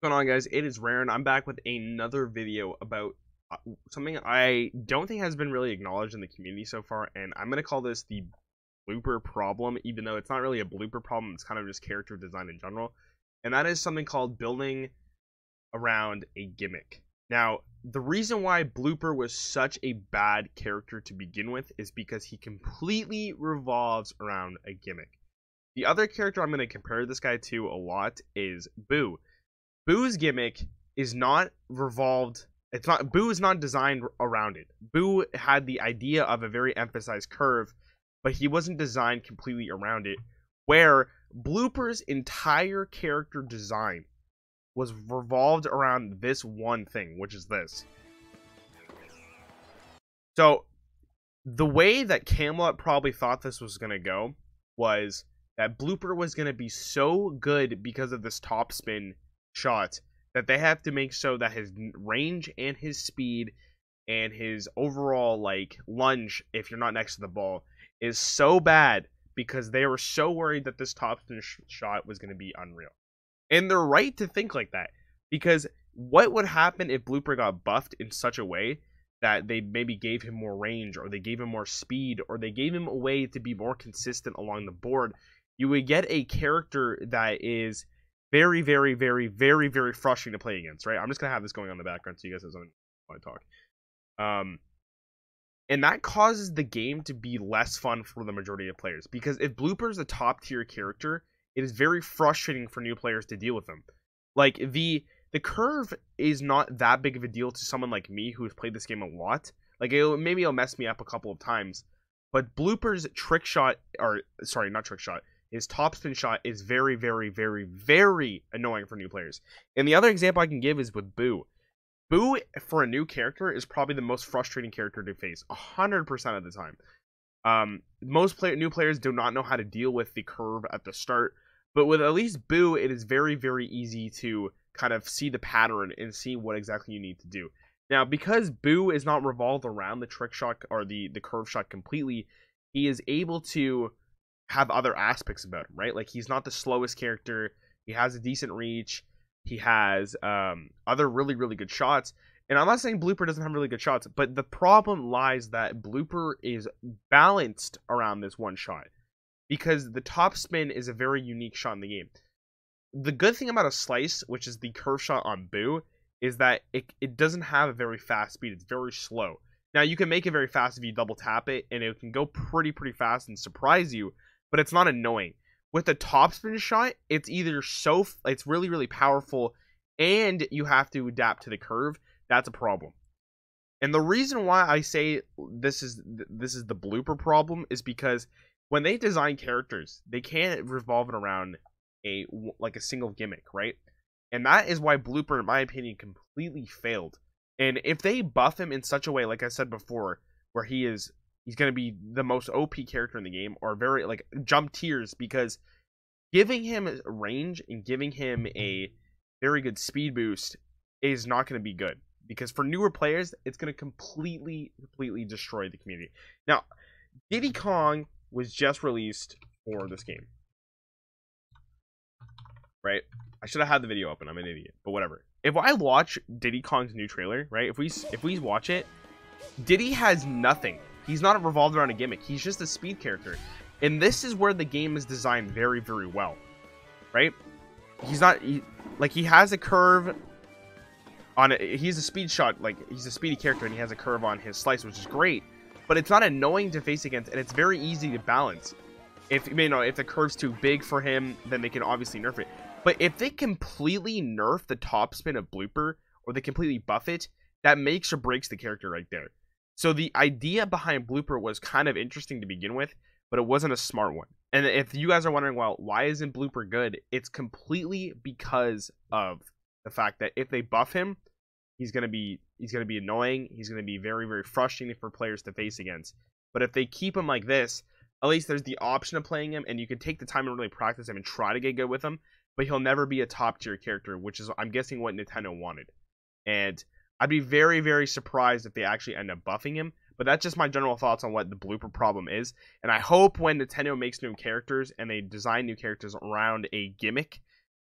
What's going on, guys? It is Rarran. I'm back with another video about something I don't think has been really acknowledged in the community so far, and I'm going to call this the blooper problem, even though it's not really a blooper problem. It's kind of just character design in general, and that is something called building around a gimmick. Now, the reason why Blooper was such a bad character to begin with is because he completely revolves around a gimmick. The other character I'm going to compare this guy to a lot is Boo. Boo's gimmick is not revolved. It's not. Boo is not designed around it. Boo had the idea of a very emphasized curve, but he wasn't designed completely around it. Where Blooper's entire character design was revolved around this one thing, which is this. So, the way that Camelot probably thought this was going to go was that Blooper was going to be so good because of this top spin shot that they have to make so that his range and his speed and his overall like lunge, if you're not next to the ball, is so bad because they were so worried that this top spin shot was going to be unreal. And they're right to think like that, because what would happen if Blooper got buffed in such a way that they maybe gave him more range, or they gave him more speed, or they gave him a way to be more consistent along the board? You would get a character that is very, very, very, very, very frustrating to play against, right? I'm just going to have this going on in the background so you guys don't want to talk. And that causes the game to be less fun for the majority of players, because if Blooper's a top tier character, it is very frustrating for new players to deal with them. Like, the curve is not that big of a deal to someone like me who has played this game a lot. Like, maybe it'll mess me up a couple of times, but Blooper's trick shot, or sorry, not trick shot, his topspin shot is very, very, very, very annoying for new players. And the other example I can give is with Boo. Boo, for a new character, is probably the most frustrating character to face 100% of the time. Most new players do not know how to deal with the curve at the start, but with at least Boo, it is very, very easy to kind of see the pattern and see what exactly you need to do. Now, because Boo is not revolved around the trick shot or the curve shot completely, he is able to have other aspects about him, right? Like, he's not the slowest character. He has a decent reach. He has other really, really good shots. And I'm not saying Blooper doesn't have really good shots, but the problem lies that Blooper is balanced around this one shot, because the top spin is a very unique shot in the game. The good thing about a slice, which is the curve shot on Boo, is that it doesn't have a very fast speed. It's very slow. Now, you can make it very fast if you double tap it, and it can go pretty fast and surprise you, but it's not annoying. With the topspin shot, it's either it's really, really powerful, and you have to adapt to the curve. That's a problem. And the reason why I say this is the Blooper problem is because when they design characters, they can't revolve it around a single gimmick, right? And that is why Blooper, in my opinion, completely failed. And if they buff him in such a way, like I said before, where he's going to be the most OP character in the game, or very, like, jump tiers, because giving him range and giving him a very good speed boost is not going to be good, because for newer players, it's going to completely destroy the community. Now, Diddy Kong was just released for this game, right? I should have had the video open. I'm an idiot, but whatever. If I watch Diddy Kong's new trailer, right? If we watch it, Diddy has nothing. He's not revolved around a gimmick. He's just a speed character. And this is where the game is designed very, very well, right? He's not, he has a curve on it. He's a speed shot, like, he's a speedy character, and he has a curve on his slice, which is great. But it's not annoying to face against, and it's very easy to balance. If the curve's too big for him, then they can obviously nerf it. But if they completely nerf the topspin of Blooper, or they completely buff it, that makes or breaks the character right there. So the idea behind Blooper was kind of interesting to begin with, but it wasn't a smart one. And if you guys are wondering, well, why isn't Blooper good? It's completely because of the fact that if they buff him, he's gonna be annoying. He's gonna be very, very frustrating for players to face against. But if they keep him like this, at least there's the option of playing him, and you can take the time and really practice him and try to get good with him. But he'll never be a top tier character, which is, I'm guessing, what Nintendo wanted. And I'd be very, very surprised if they actually end up buffing him. But that's just my general thoughts on what the Blooper problem is. And I hope when Nintendo makes new characters and they design new characters around a gimmick,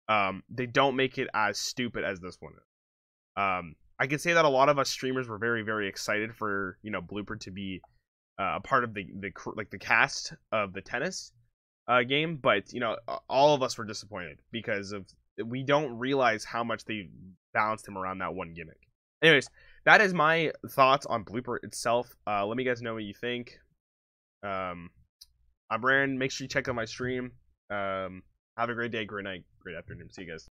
they don't make it as stupid as this one is. I can say that a lot of us streamers were very, very excited for, you know, Blooper to be a part of the cast of the tennis game, but you know, all of us were disappointed because of we don't realize how much they balanced him around that one gimmick. Anyways, that is my thoughts on Blooper itself. Let me guys know what you think. I'm Rarran. Make sure you check out my stream. Have a great day, great night, great afternoon. See you guys.